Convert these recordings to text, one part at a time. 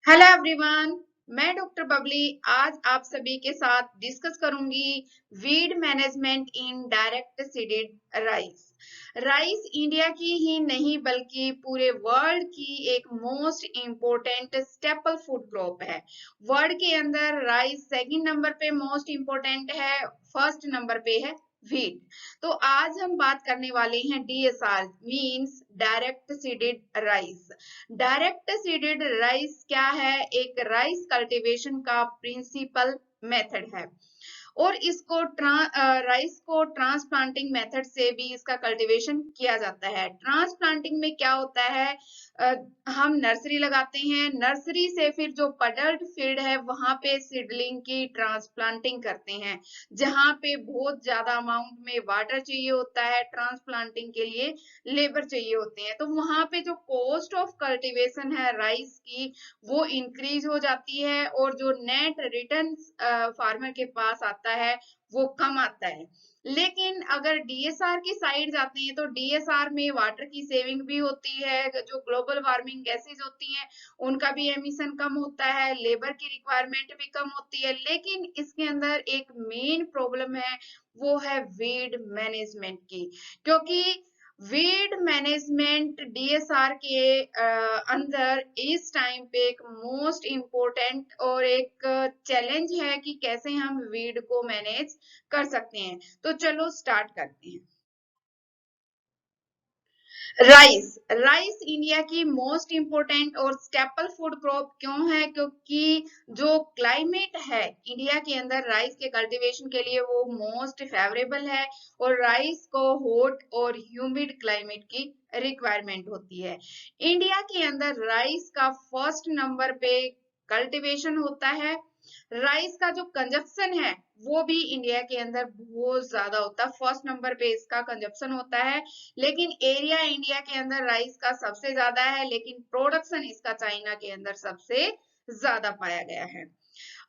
Hello everyone. मैं doctor Babli आज आप सभी के साथ डिस्कस करूंगी weed management in direct seeded rice. Rice India की ही नहीं बल्कि पूरे वर्ल्ड की एक most important staple food crop है। वर्ल्ड के अंदर राइस सेकंड नंबर पे मोस्ट इम्पोर्टेंट है, फर्स्ट नंबर पे है व्हीट। तो आज हम बात करने वाले हैं DSR means direct seeded rice. Direct seeded rice क्या है? एक राइस कल्टीवेशन का प्रिंसिपल मेथड है और इसको राइस को ट्रांसप्लांटिंग मेथड से भी इसका कल्टीवेशन किया जाता है। ट्रांसप्लांटिंग में क्या होता है? अ, हम नर्सरी लगाते हैं, नर्सरी से फिर जो पडल्ड फील्ड है वहां पे सीडलिंग की ट्रांसप्लांटिंग करते हैं, जहां पे बहुत ज्यादा अमाउंट में वाटर चाहिए होता है, ट्रांसप्लांटिंग के लिए लेबर चाहिए होते हैं, तो वहां पे जो कॉस्ट ऑफ कल्टीवेशन है राइस की वो इंक्रीज हो जाती है और जो नेट रिटर्न फार्मर के पास आता है वो कम आता है। लेकिन अगर डीएसआर की साइड जाते हैं तो डीएसआर में वाटर की सेविंग भी होती है, जो ग्लोबल वार्मिंग गैसेज होती हैं उनका भी एमिशन कम होता है, लेबर की रिक्वायरमेंट भी कम होती है। लेकिन इसके अंदर एक मेन प्रॉब्लम है, वो है वीड मैनेजमेंट की। क्योंकि वीड मैनेजमेंट डीएसआर के अंदर इस टाइम पे एक मोस्ट इम्पोर्टेंट और एक चैलेंज है कि कैसे हम वीड को मैनेज कर सकते हैं। तो चलो स्टार्ट करते हैं। राइस राइस इंडिया की most important or staple food crop क्यों है? क्योंकि जो क्लाइमेट है इंडिया के अंदर राइस के कल्टीवेशन के लिए वो मोस्ट फेवरेबल है और राइस को हॉट और ह्यूमिड क्लाइमेट की रिक्वायरमेंट होती है। इंडिया के अंदर राइस का फर्स्ट नंबर पे कल्टीवेशन होता है। राइस का जो कंजप्शन है वो भी इंडिया के अंदर बहुत ज्यादा होता है, फर्स्ट नंबर पे इसका कंजप्शन होता है। लेकिन एरिया इंडिया के अंदर राइस का सबसे ज्यादा है, लेकिन प्रोडक्शन इसका चाइना के अंदर सबसे ज्यादा पाया गया है।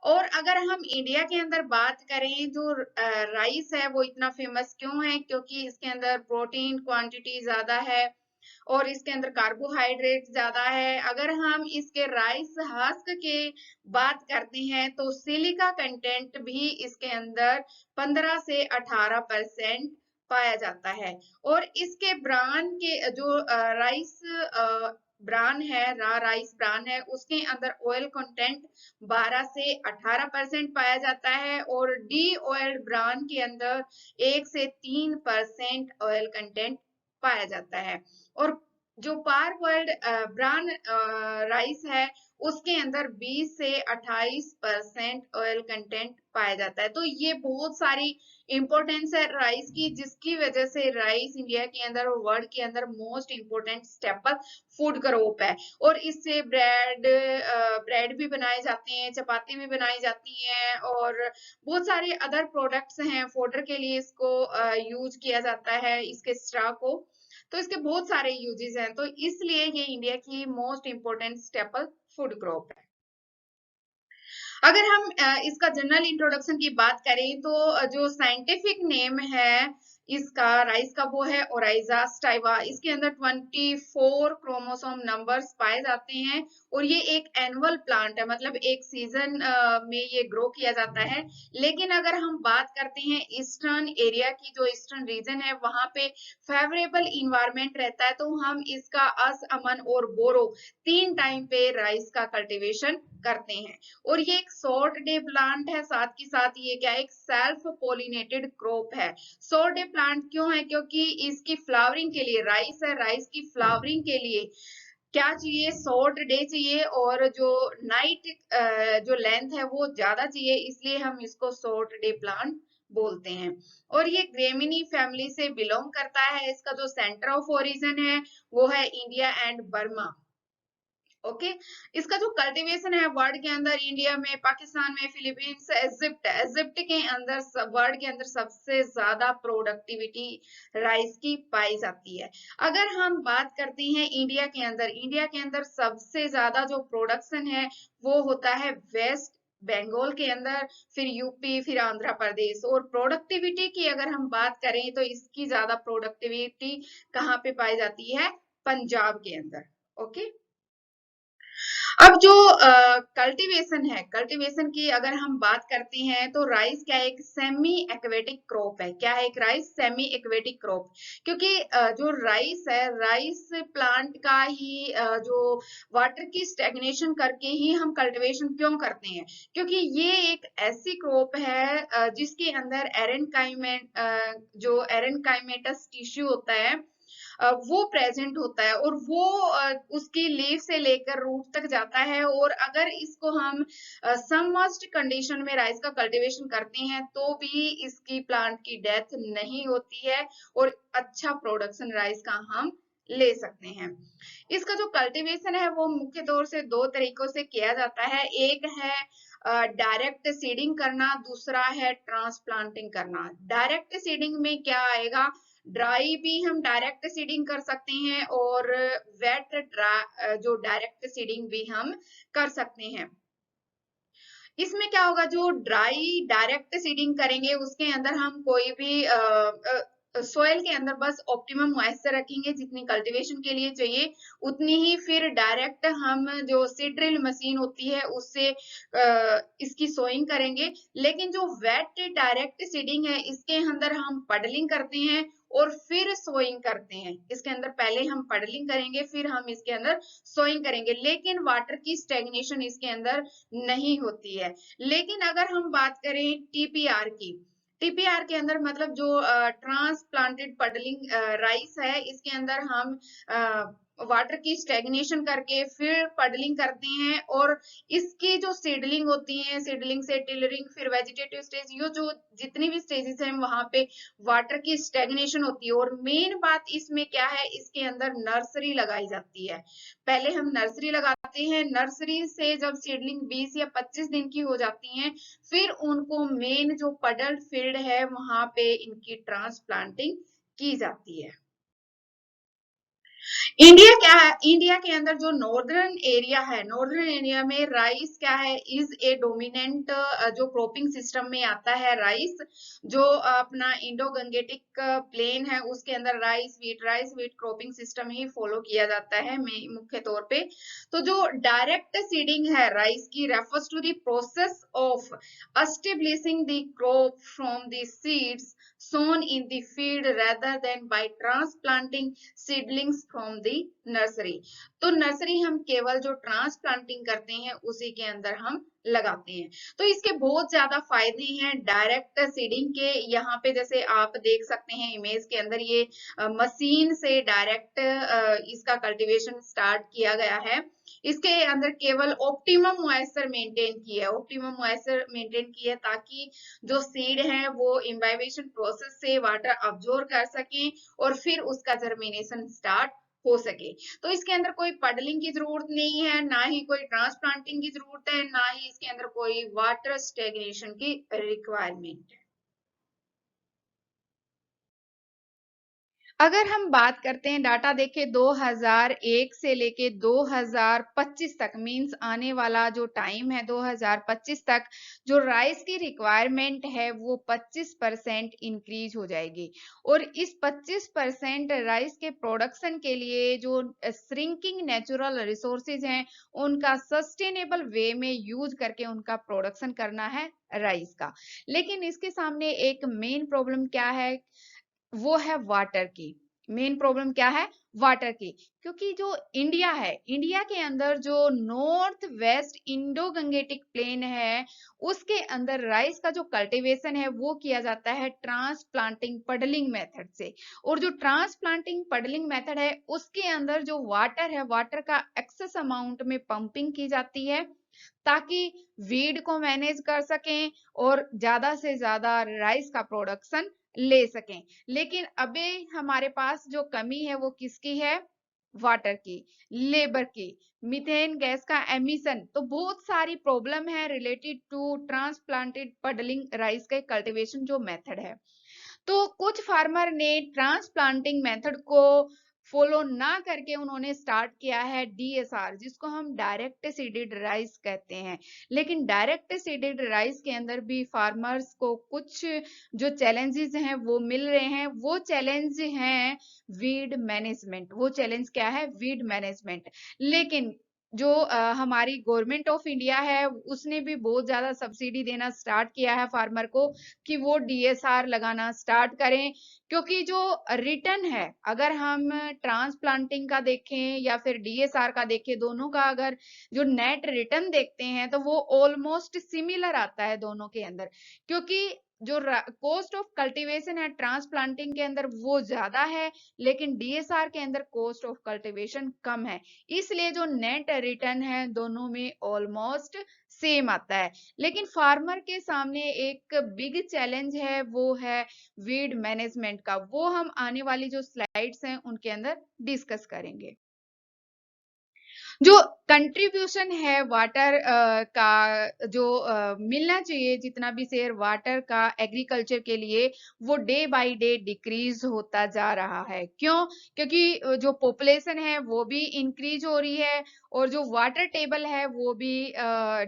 और अगर हम इंडिया के अंदर बात करें, जो राइस है वो इतना फेमस क्यों है? क्योंकि इसके अंदर प्रोटीन क्वांटिटी ज्यादा है और इसके अंदर कार्बोहाइड्रेट ज्यादा है। अगर हम इसके राइस हस्क के बात करते हैं तो सिलिका कंटेंट भी इसके अंदर 15 से 18% पाया जाता है। और इसके ब्रान के जो राइस ब्रान है, रा राइस ब्रान है, उसके अंदर ऑयल कंटेंट 12 से 18% पाया जाता है और डी ऑयल्ड ब्रान के अंदर 1 से 3% ऑयल कंटेंट पाया जाता है। और जो पार वर्ल्ड ब्राउन राइस है उसके अंदर 20 से 28% ऑयल कंटेंट पाया जाता है। तो ये बहुत सारी इंपॉर्टेंस है राइस की, जिसकी वजह से राइस इंडिया के अंदर और वर्ल्ड के अंदर most important staple food crop है। और इससे ब्रेड भी बनाए जाते हैं, चपाती भी बनाई जाती हैं और बहुत सारे अदर प्रोडक्ट्स हैं, फोडर के लिए इसको यूज किया जाता है, इसके स्ट्रा को। तो इसके बहुत सारे यूजेस हैं, तो इसलिए ये इंडिया की most important staple food crop है। अगर हम इसका जनरल इंट्रोडक्शन की बात करें तो जो साइंटिफिक नेम है इसका राइस का वो है ओराइजा स्टाइवा। इसके अंदर 24 क्रोमोसोम नंबर्स पाए जाते हैं और ये एक एनुअल प्लांट है, मतलब एक सीजन में ये ग्रो किया जाता है। लेकिन अगर हम बात करते हैं ईस्टर्न एरिया की, जो ईस्टर्न रीजन है वहां पे फेवरेबल इन्वायरमेंट रहता है, तो हम इसका अस, अमन और बोरो 3 टाइम पे राइस का कल्टीवेशन करते हैं। और ये एक शॉर्ट डे प्लांट है, साथ के साथ ये क्या है, एक सेल्फ पोलिनेटेड क्रॉप है। शॉर्ट डे प्लांट क्यों है? क्योंकि इसकी फ्लावरिंग के लिए, राइस है, राइस की फ्लावरिंग के लिए क्या चाहिए? शॉर्ट डे चाहिए और जो नाइट जो लेंथ है वो ज्यादा चाहिए, इसलिए हम इसको शॉर्ट डे प्लांट बोलते हैं। और ये ग्रेमिनी फैमिली से बिलोंग करता है। इसका जो सेंटर ऑफ ओरिजिन है वो है इंडिया एंड बर्मा। ओके। इसका जो कल्टीवेशन है वर्ल्ड के अंदर, इंडिया में, पाकिस्तान में, फिलीपींस, इजिप्ट के अंदर, वर्ल्ड के अंदर सबसे ज्यादा प्रोडक्टिविटी राइस की पाई जाती है। अगर हम बात करते हैं इंडिया के अंदर, इंडिया के अंदर सबसे ज्यादा जो प्रोडक्शन है वो होता है वेस्ट बंगाल के अंदर, फिर यूपी, फिर आंध्र प्रदेश। और प्रोडक्टिविटी की अगर हम बात करें तो इसकी ज्यादा प्रोडक्टिविटी कहाँ पे पाई जाती है? पंजाब के अंदर। ओके। अब जो कल्टीवेशन है, कल्टीवेशन की अगर हम बात करते हैं तो राइस क्या है, एक सेमी एक्वेटिक क्रॉप है। क्या है एक राइस? Semi aquatic crop. क्योंकि जो राइस है, राइस प्लांट का ही जो वाटर की स्टेग्नेशन करके ही हम कल्टीवेशन क्यों करते हैं, क्योंकि ये एक ऐसी क्रॉप है जिसके अंदर जो एरेनकाइमेटस टिश्यू होता है वो प्रेजेंट होता है, और वो उसकी लीफ से लेकर रूट तक जाता है। और अगर इसको हम सबमर्ज्ड कंडीशन में राइस का कल्टीवेशन करते हैं तो भी इसकी प्लांट की डेथ नहीं होती है, और अच्छा प्रोडक्शन राइस का हम ले सकते हैं। इसका जो कल्टीवेशन है वो मुख्य तौर से दो तरीकों से किया जाता है। एक है डायरेक्ट सीडिंग करना, दूसरा है ट्रांसप्लांटिंग करना। डायरेक्ट सीडिंग में क्या आएगा, ड्राई भी हम डायरेक्ट सीडिंग कर सकते हैं, और वेट जो डायरेक्ट सीडिंग भी हम कर सकते हैं। इसमें क्या होगा, जो ड्राई डायरेक्ट सीडिंग करेंगे उसके अंदर हम कोई भी सोयल के अंदर बस ऑप्टिमम मॉइस्चर रखेंगे, जितनी कल्टीवेशन के लिए चाहिए उतनी ही। फिर डायरेक्ट हम जो सीड ड्रिल मशीन होती है उससे इसकी सोइंग करेंगे। लेकिन जो वेट डायरेक्ट सीडिंग है इसके अंदर हम पडलिंग करते हैं और फिर सोइंग करते हैं। इसके अंदर पहले हम पडलिंग करेंगे, फिर हम इसके अंदर सोइंग करेंगे, लेकिन वाटर की स्टेग्नेशन इसके अंदर नहीं होती है। लेकिन अगर हम बात करें टीपीआर की, टीपीआर के अंदर मतलब जो ट्रांसप्लांटेड पडलिंग राइस है, इसके अंदर हम वाटर की स्टेग्नेशन करके फिर पडलिंग करते हैं, और इसकी जो सीडलिंग होती है, सीडलिंग से टिलरिंग, फिर वेजिटेटिव स्टेज, ये जो जितनी भी स्टेजेस हैं वहां पे वाटर की स्टेग्नेशन होती है। और मेन बात इसमें क्या है, इसके अंदर नर्सरी लगाई जाती है। पहले हम नर्सरी लगाते हैं, नर्सरी से जब सीडलिंग 20 या 25 दिन की हो जाती हैं, फिर उनको मेन जो पडल फील्ड है वहां पे इनकी ट्रांसप्लांटिंग की जाती है। इंडिया क्या है, इंडिया के अंदर जो नॉर्दर्न एरिया है, नॉर्दर्न एरिया में राइस क्या है, इज ए डोमिनेंट जो क्रॉपिंग सिस्टम में आता है राइस। जो अपना इंडो गंगेटिक प्लेन है उसके अंदर राइस वीट क्रॉपिंग सिस्टम ही फॉलो किया जाता है मुख्य तौर पे। तो जो डायरेक्ट सीडिंग है राइस की refers to the process of establishing the crop from the seeds sown in the field rather than by transplanting seedlings from the nursery. तो नर्सरी हम केवल जो ट्रांसप्लांटिंग करते हैं उसी के अंदर हम लगाते हैं। तो इसके बहुत ज्यादा फायदे हैं डायरेक्ट सीडिंग के। यहाँ पे जैसे आप देख सकते हैं इमेज के अंदर, ये मशीन से डायरेक्ट इसका कल्टीवेशन स्टार्ट किया गया है। इसके अंदर केवल ऑप्टिमम मॉइस्चर मेंटेन की है, ऑप्टिमम मॉइस्चर मेंटेन की है, ताकि जो सीड है वो इम्बाइबेशन प्रोसेस से वाटर अब्जॉर्ब कर सके और फिर उसका जर्मिनेशन स्टार्ट हो सके। तो इसके अंदर कोई पडलिंग की जरूरत नहीं है, ना ही कोई ट्रांसप्लांटिंग की जरूरत है, ना ही इसके अंदर कोई वाटर स्टेग्नेशन की रिक्वायरमेंट है। अगर हम बात करते हैं, डाटा देखें 2001 से लेके 2025 तक, मींस आने वाला जो टाइम है 2025 तक, जो राइस की रिक्वायरमेंट है वो 25% इंक्रीज हो जाएगी। और इस 25% राइस के प्रोडक्शन के लिए जो श्रिंकिंग नेचुरल रिसोर्सेज हैं उनका सस्टेनेबल वे में यूज करके उनका प्रोडक्शन करना है राइस का। लेकिन इसके सामने एक मेन प्रॉब्लम क्या है, वो है वाटर की। मेन प्रॉब्लम क्या है, वाटर की। क्योंकि जो इंडिया है, इंडिया के अंदर जो north west Indo Gangetic plain है उसके अंदर राइस का जो कल्टीवेशन है वो किया जाता है ट्रांसप्लांटिंग पडलिंग मेथड से। और जो ट्रांसप्लांटिंग पडलिंग मेथड है उसके अंदर जो वाटर है, वाटर का एक्सेस अमाउंट में पंपिंग की जाती है, ताकि वीड को मैनेज कर सकें और ज्यादा से ज्यादा राइस का प्रोडक्शन ले सकें। लेकिन अभी हमारे पास जो कमी है वो किसकी है, वाटर की, लेबर की, मीथेन गैस का एमिशन। तो बहुत सारी प्रॉब्लम है related to transplanted puddling rice के कल्टीवेशन जो मेथड है। तो कुछ फार्मर ने ट्रांसप्लांटिंग मेथड को फॉलो ना करके उन्होंने स्टार्ट किया है डीएसआर, जिसको हम डायरेक्ट सीडेड राइस कहते हैं। लेकिन डायरेक्ट सीडेड राइस के अंदर भी फार्मर्स को कुछ जो चैलेंजेस हैं वो मिल रहे हैं। वो चैलेंज हैं वीड मैनेजमेंट। वो चैलेंज क्या है, वीड मैनेजमेंट। लेकिन जो हमारी गवर्नमेंट ऑफ इंडिया है उसने भी बहुत ज्यादा सब्सिडी देना स्टार्ट किया है फार्मर को कि वो डीएसआर लगाना स्टार्ट करें, क्योंकि जो रिटर्न है, अगर हम ट्रांसप्लांटिंग का देखें या फिर डीएसआर का देखें, दोनों का अगर जो नेट रिटर्न देखते हैं तो वो ऑलमोस्ट सिमिलर आता है दोनों के अंदर, क्योंकि जो कॉस्ट ऑफ कल्टीवेशन है ट्रांसप्लांटिंग के अंदर वो ज्यादा है, लेकिन डीएसआर के अंदर कॉस्ट ऑफ कल्टीवेशन कम है, इसलिए जो नेट रिटर्न है दोनों में ऑलमोस्ट सेम आता है। लेकिन फार्मर के सामने एक बिग चैलेंज है, वो है वीड मैनेजमेंट का, वो हम आने वाली जो स्लाइड्स हैं उनके अंदर डिस्कस करेंगे। जो कंट्रीब्यूशन है वाटर का जो मिलना चाहिए, जितना भी शेयर वाटर का एग्रीकल्चर के लिए, वो डे बाय डे डिक्रीज होता जा रहा है। क्यों? क्योंकि जो पॉपुलेशन है वो भी इंक्रीज हो रही है और जो वाटर टेबल है वो भी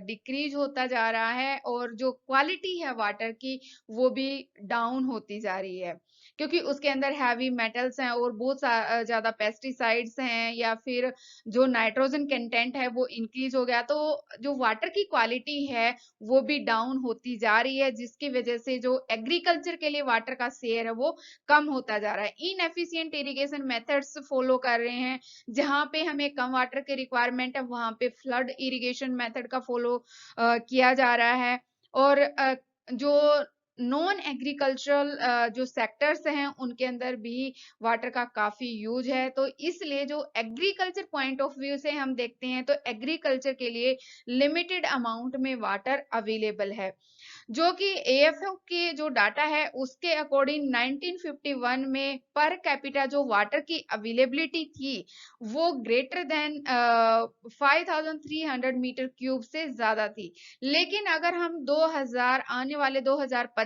डिक्रीज होता जा रहा है, और जो क्वालिटी है वाटर की वो भी डाउन होती जा रही है, क्योंकि उसके अंदर हैवी मेटल्स हैं और बहुत ज्यादा पेस्टिसाइड्स हैं, या फिर जो नाइट्रोजन कंटेंट है वो इंक्रीज हो गया, तो जो वाटर की क्वालिटी है वो भी डाउन होती जा रही है, जिसकी वजह से जो एग्रीकल्चर के लिए वाटर का शेयर है वो कम होता जा रहा है। इनएफिशिएंट इरिगेशन मेथड्स फॉलो कर रहे हैं, जहां पे हमें कम वाटर की रिक्वायरमेंट है वहां पे फ्लड इरिगेशन मेथड का फॉलो किया जा रहा है। और जो नॉन एग्रीकल्चरल जो सेक्टर्स हैं उनके अंदर भी वाटर का काफी यूज है, तो इसलिए जो एग्रीकल्चर पॉइंट ऑफ व्यू से हम देखते हैं तो एग्रीकल्चर के लिए लिमिटेड अमाउंट में वाटर अवेलेबल है, जो कि एएफओ के जो डाटा है उसके अकॉर्डिंग 1951 में पर कैपिटा जो वाटर की अवेलेबिलिटी थी वो ग्रेटर देन 5300 मीटर क्यूब से ज्यादा थी। लेकिन अगर हम 2000 आने वाले 2025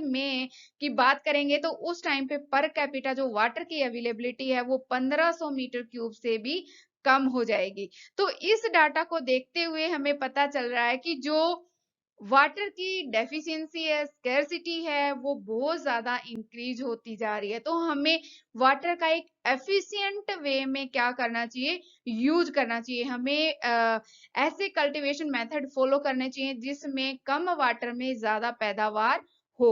में की बात करेंगे तो उस टाइम पे पर कैपिटा जो वाटर की अवेलेबिलिटी है वो 1500 मीटर क्यूब से भी कम हो जाएगी। तो इस डाटा को देखते हुए हमें पता चल रहा है कि जो वाटर की डेफिशिएंसी है, स्कैर्सिटी है, वो बहुत ज्यादा इंक्रीज होती जा रही है। तो हमें वाटर का एक एफिशिएंट वे में क्या करना चाहिए, यूज करना चाहिए। हमें ऐसे कल्टीवेशन मेथड फॉलो करने चाहिए जिसमें कम वाटर में ज्यादा पैदावार हो,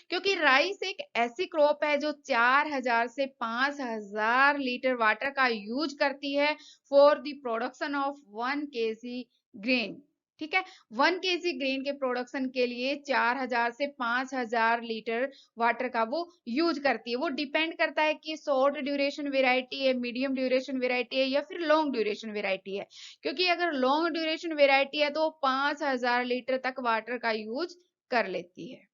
क्योंकि राइस एक ऐसी क्रॉप है जो 4000 से 5000 लीटर वाटर का यूज करती है for the production of 1 kg grain. ठीक है, 1 kg ग्रेन के प्रोडक्शन के लिए 4000 से 5000 लीटर वाटर का वो यूज करती है। वो डिपेंड करता है कि शॉर्ट ड्यूरेशन वेराइटी है, मीडियम ड्यूरेशन वेराइटी है या फिर लॉन्ग ड्यूरेशन वेराइटी है, क्योंकि अगर लॉन्ग ड्यूरेशन वेराइटी है तो 5000 लीटर तक वाटर का यूज कर लेती है।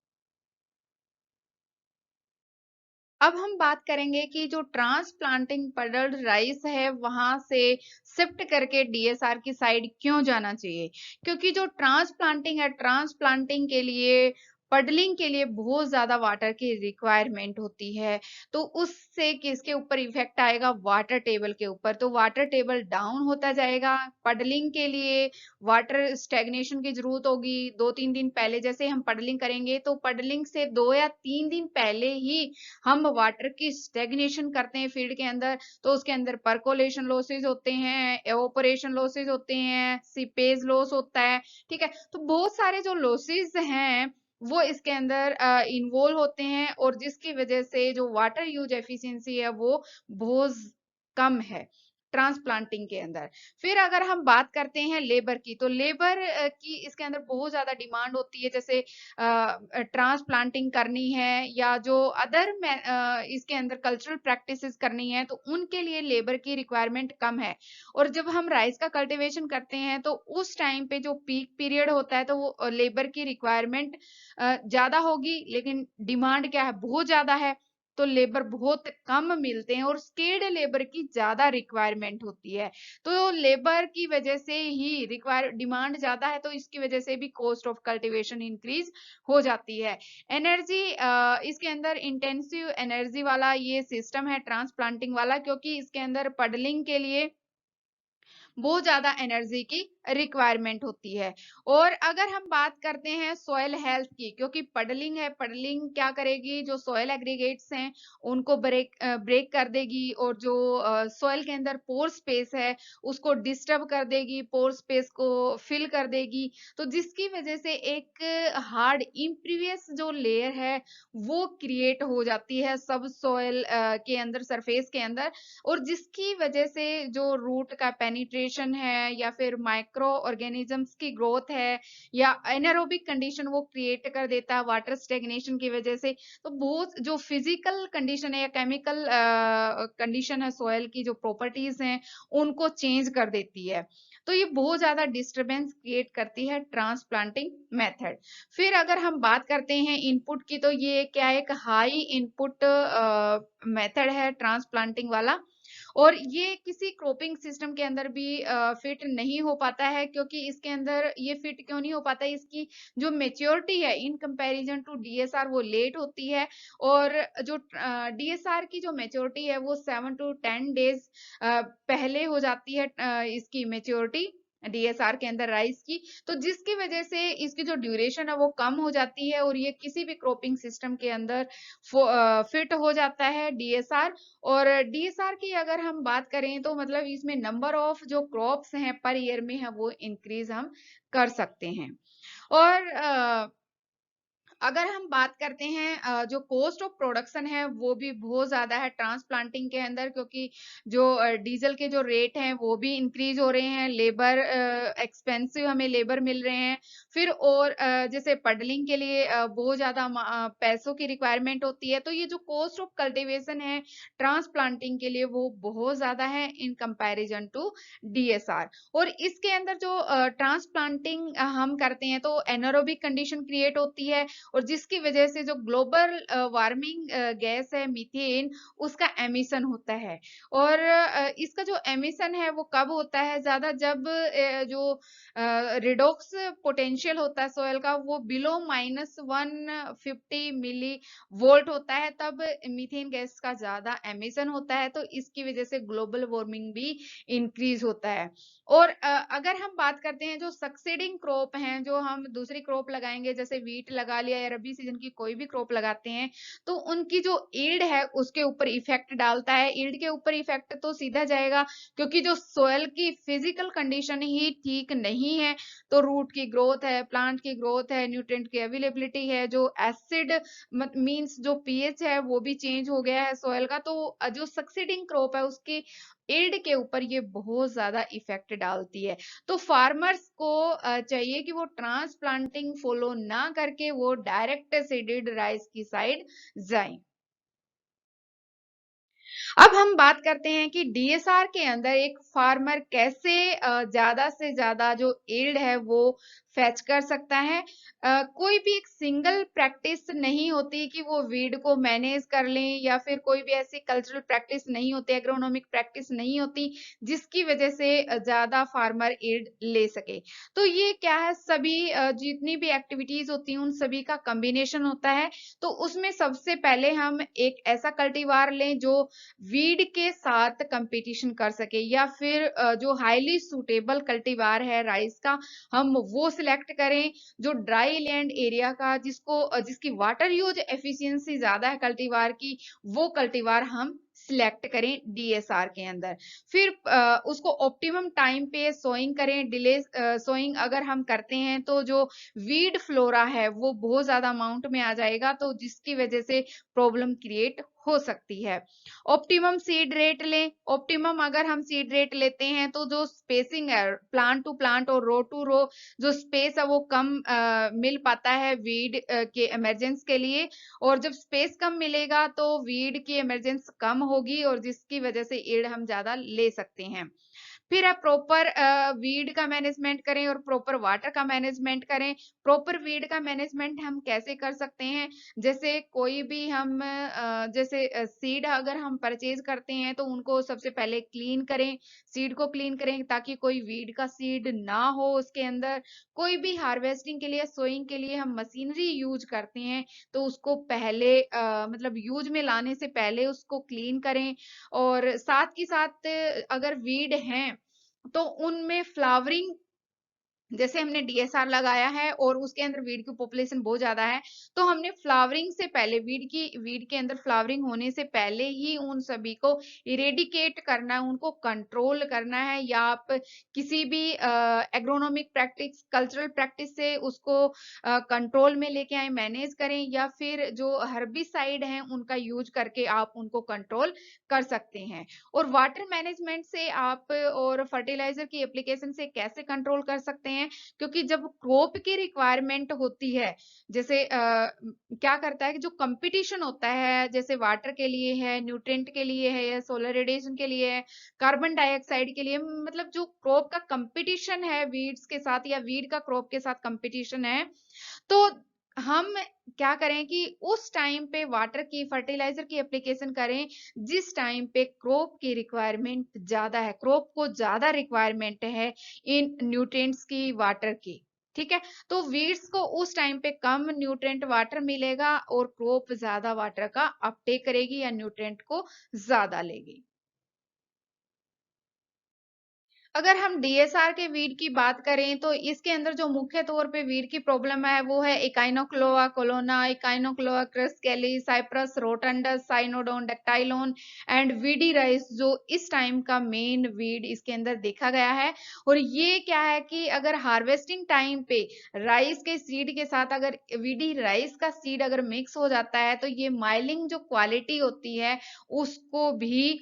अब हम बात करेंगे कि जो ट्रांसप्लांटिंग पडल्ड राइस है वहां से शिफ्ट करके डीएसआर की साइड क्यों जाना चाहिए, क्योंकि जो ट्रांसप्लांटिंग है, ट्रांसप्लांटिंग के लिए पडलिंग के लिए बहुत ज्यादा वाटर की रिक्वायरमेंट होती है, तो उससे किसके ऊपर इफेक्ट आएगा, वाटर टेबल के ऊपर। तो वाटर टेबल डाउन होता जाएगा, पडलिंग के लिए वाटर स्टेगनेशन की जरूरत होगी। 2-3 दिन पहले जैसे हम पडलिंग करेंगे तो पडलिंग से 2 या 3 दिन पहले ही हम वाटर की स्टेग्नेशन करते हैं फील्ड के अंदर, तो उसके अंदर परकोलेशन लॉसेज होते हैं, एवोपरेशन लॉसेज होते हैं, सीपेज लॉस होता है। ठीक है, तो बहुत सारे जो लॉसेज हैं वो इसके अंदर इन्वॉल्व होते हैं, और जिसकी वजह से जो वाटर यूज एफिशिएंसी है वो बहुत कम है ट्रांसप्लांटिंग के अंदर। फिर अगर हम बात करते हैं लेबर की, तो लेबर की इसके अंदर बहुत ज्यादा डिमांड होती है, जैसे ट्रांसप्लांटिंग करनी है या जो अदर इसके अंदर कल्चरल प्रैक्टिसेस करनी है तो उनके लिए लेबर की रिक्वायरमेंट कम है। और जब हम राइस का कल्टीवेशन करते हैं तो उस टाइम पे जो पीक पीरियड होता है तो वो लेबर की रिक्वायरमेंट ज्यादा होगी, लेकिन डिमांड क्या है, बहुत ज्यादा है, तो लेबर बहुत कम मिलते हैं और स्किल्ड लेबर की ज्यादा रिक्वायरमेंट होती है। तो लेबर की वजह से ही रिक्वायर डिमांड ज्यादा है, तो इसकी वजह से भी कॉस्ट ऑफ कल्टीवेशन इंक्रीज हो जाती है। एनर्जी इसके अंदर इंटेंसिव एनर्जी वाला ये सिस्टम है ट्रांसप्लांटिंग वाला, क्योंकि इसके अंदर पडलिंग के लिए बहुत ज्यादा एनर्जी की रिक्वायरमेंट होती है। और अगर हम बात करते हैं सॉइल हेल्थ की, क्योंकि पडलिंग है, पडलिंग क्या करेगी, जो सॉइल एग्रीगेट्स हैं उनको ब्रेक कर देगी, और जो सॉइल के अंदर पोर स्पेस है उसको डिस्टर्ब कर देगी, पोर स्पेस को फिल कर देगी, तो जिसकी वजह से एक हार्ड इम्प्रीवियस जो लेयर है वो क्रिएट हो जाती है सब सॉइल के अंदर, सरफेस के अंदर, और जिसकी वजह से जो रूट का पेनिट्रेशन है या फिर माइक्रो ऑर्गेनिजम्स की ग्रोथ है या एनारोबिक कंडीशन वो क्रिएट कर देता है वाटर स्टेगनेशन की वजह से। तो बहुत जो फिजिकल कंडीशन है या केमिकल कंडीशन है सॉइल की, जो प्रॉपर्टीज हैं उनको चेंज कर देती है। तो ये बहुत ज्यादा डिस्टरबेंस क्रिएट करती है ट्रांसप्लांटिंग मेथड। फिर अगर हम बात करते हैं इनपुट की, तो ये क्या है, एक हाई इनपुट मेथड है ट्रांसप्लांटिंग वाला, और ये किसी क्रॉपिंग सिस्टम के अंदर भी फिट नहीं हो पाता है। क्योंकि इसके अंदर ये फिट क्यों नहीं हो पाता है, इसकी जो मेच्योरिटी है इन कंपैरिजन टू डीएसआर वो लेट होती है, और जो डीएसआर की जो मेच्योरिटी है वो 7 to 10 डेज पहले हो जाती है, इसकी मेच्योरिटी डीएसआर के अंदर राइस की। तो जिसकी वजह से इसकी जो ड्यूरेशन है वो कम हो जाती है, और ये किसी भी क्रॉपिंग सिस्टम के अंदर फिट हो जाता है डीएसआर। और डीएसआर की अगर हम बात करें तो मतलब इसमें नंबर ऑफ जो क्रॉप्स हैं पर ईयर में है वो इंक्रीज हम कर सकते हैं। और अगर हम बात करते हैं जो कॉस्ट ऑफ प्रोडक्शन है वो भी बहुत ज्यादा है ट्रांसप्लांटिंग के अंदर, क्योंकि जो डीजल के जो रेट हैं वो भी इंक्रीज हो रहे हैं, लेबर एक्सपेंसिव हमें लेबर मिल रहे हैं। फिर और जैसे पडलिंग के लिए बहुत ज्यादा पैसों की रिक्वायरमेंट होती है, तो ये जो कॉस्ट ऑफ कल्टीवेशन है ट्रांसप्लांटिंग के लिए वो बहुत ज्यादा है इन कंपैरिजन टू डीएसआर। और इसके अंदर जो ट्रांसप्लांटिंग हम करते हैं तो एनारोबिक कंडीशन क्रिएट होती है, और जिसकी वजह से जो ग्लोबल वार्मिंग गैस है मीथेन, उसका एमिशन होता है। और इसका जो एमिशन है वो कब होता है ज्यादा, जब जो रिडॉक्स पोटेंशियल होता है सोयल का वो बिलो -150 मिली वोल्ट होता है, तब मीथेन गैस का ज्यादा एमिशन होता है। तो इसकी वजह से ग्लोबल वार्मिंग भी इंक्रीज होता है। और अगर हम बात करते हैं जो सक्सीडिंग क्रॉप हैं, जो हम दूसरी क्रॉप लगाएंगे जैसे वीट लगा लिया या रबी सीजन की कोई भी क्रॉप लगाते हैं, तो उनकी जो ईल्ड है उसके ऊपर इफेक्ट डालता है। ईल्ड के ऊपर इफेक्ट तो सीधा जाएगा, क्योंकि जो सोयल की फिजिकल कंडीशन ही ठीक नहीं है, तो रूट की ग्रोथ है, प्लांट की ग्रोथ है, न्यूट्रिएंट की अवेलेबिलिटी है, जो एसिड मींस जो पीएच है वो भी चेंज हो गया है सोयल का, तो जो सक्सीडिंग क्रॉप है उसकी ईल्ड के ऊपर ये बहुत ज्यादा इफेक्ट डालती है। तो फार्मर्स को चाहिए कि वो ट्रांसप्लांटिंग फॉलो ना करके वो डायरेक्ट सीडेड राइस की साइड जाएं। अब हम बात करते हैं कि डीएसआर के अंदर एक फार्मर कैसे ज्यादा से ज्यादा जो यील्ड है वो फेच कर सकता है। कोई भी एक सिंगल प्रैक्टिस नहीं होती कि वो वीड को मैनेज कर लें, या फिर कोई भी ऐसी कल्चरल प्रैक्टिस नहीं होती, एग्रोनॉमिक प्रैक्टिस नहीं होती जिसकी वजह से ज्यादा फार्मर यील्ड ले सके। तो ये क्या है, सभी जितनी भी एक्टिविटीज होती हैं उन सभी का कॉम्बिनेशन होता है। तो उसमें सबसे पहले हम एक ऐसा कल्टीवार लें जो वीड के साथ कंपटीशन कर सके, या फिर जो हाईली सूटेबल कल्टीवार है राइस का हम वो सिलेक्ट करें, जो ड्राई लैंड एरिया का जिसको जिसकी वाटर यूज एफिशिएंसी ज्यादा है कल्टीवार की, वो कल्टीवार हम सिलेक्ट करें डीएसआर के अंदर। फिर उसको ऑप्टिमम टाइम पे सोइंग करें। डिले सोइंग अगर हम करते हैं तो जो वीड फ्लोरा है वो बहुत ज्यादा अमाउंट में आ जाएगा, तो जिसकी वजह से प्रॉब्लम क्रिएट हो सकती है। ऑप्टिमम सीड रेट लें। ऑप्टिमम अगर हम सीड रेट लेते हैं तो जो स्पेसिंग है प्लांट टू प्लांट और रो टू रो, जो स्पेस है वो कम मिल पाता है वीड के इमरजेंस के लिए, और जब स्पेस कम मिलेगा तो वीड की इमरजेंस कम होगी, और जिसकी वजह से ईल्ड हम ज्यादा ले सकते हैं। फिर आप प्रॉपर वीड का मैनेजमेंट करें और प्रॉपर वाटर का मैनेजमेंट करें। प्रॉपर वीड का मैनेजमेंट हम कैसे कर सकते हैं, जैसे कोई भी हम जैसे सीड अगर हम परचेज करते हैं तो उनको सबसे पहले क्लीन करें, सीड को क्लीन करें ताकि कोई वीड का सीड ना हो उसके अंदर। कोई भी हार्वेस्टिंग के लिए, सोइंग के लिए हम मशीनरी यूज करते हैं तो उसको पहले मतलब यूज में लाने से पहले उसको क्लीन करें। और साथ ही साथ अगर वीड हैं तो उनमें फ्लावरिंग, जैसे हमने डीएसआर लगाया है और उसके अंदर वीड की पॉपुलेशन बहुत ज्यादा है, तो हमने फ्लावरिंग से पहले वीड के अंदर फ्लावरिंग होने से पहले ही उन सभी को इरेडिकेट करना है, उनको कंट्रोल करना है, या आप किसी भी एग्रोनॉमिक प्रैक्टिस, कल्चरल प्रैक्टिस से उसको कंट्रोल में लेके आए, मैनेज करें, या फिर जो हर्बिसाइड हैं उनका यूज करके आप उनको कंट्रोल कर सकते हैं। और वाटर मैनेजमेंट से आप और फर्टिलाइजर की एप्लीकेशन से कैसे कंट्रोल कर सकते हैं, क्योंकि जब क्रॉप की रिक्वायरमेंट होती है, जैसे क्या करता है कि जो कंपटीशन होता है, जैसे वाटर के लिए है, न्यूट्रिएंट के लिए है, या सोलर रेडिएशन के लिए है, कार्बन डाइऑक्साइड के लिए, मतलब जो क्रॉप का कंपटीशन है वीड्स के साथ, या वीड का क्रॉप के साथ कंपटीशन है, तो हम क्या करें कि उस टाइम पे वाटर की, फर्टिलाइजर की एप्लीकेशन करें जिस टाइम पे क्रॉप की रिक्वायरमेंट ज्यादा है, क्रॉप को ज्यादा रिक्वायरमेंट है इन न्यूट्रिएंट्स की, वाटर की। ठीक है, तो वीड्स को उस टाइम पे कम न्यूट्रिएंट वाटर मिलेगा और क्रॉप ज्यादा वाटर का अपटेक करेगी या न्यूट्रिएंट को ज्यादा लेगी। अगर हम डीएसआर के वीड की बात करें तो इसके अंदर जो मुख्य तौर पे वीड की प्रॉब्लम है वो है Echinochloa colona, Echinochloa crusgalli, Cyperus rotundus, Cynodon dactylon and weedy rice, जो इस टाइम का मेन वीड इसके अंदर देखा गया है। और ये क्या है कि अगर हार्वेस्टिंग टाइम पे राइस के सीड के साथ अगर वीडी राइस का सीड अगर मिक्स हो जाता है तो ये माइलिंग जो क्वालिटी होती है उसको भी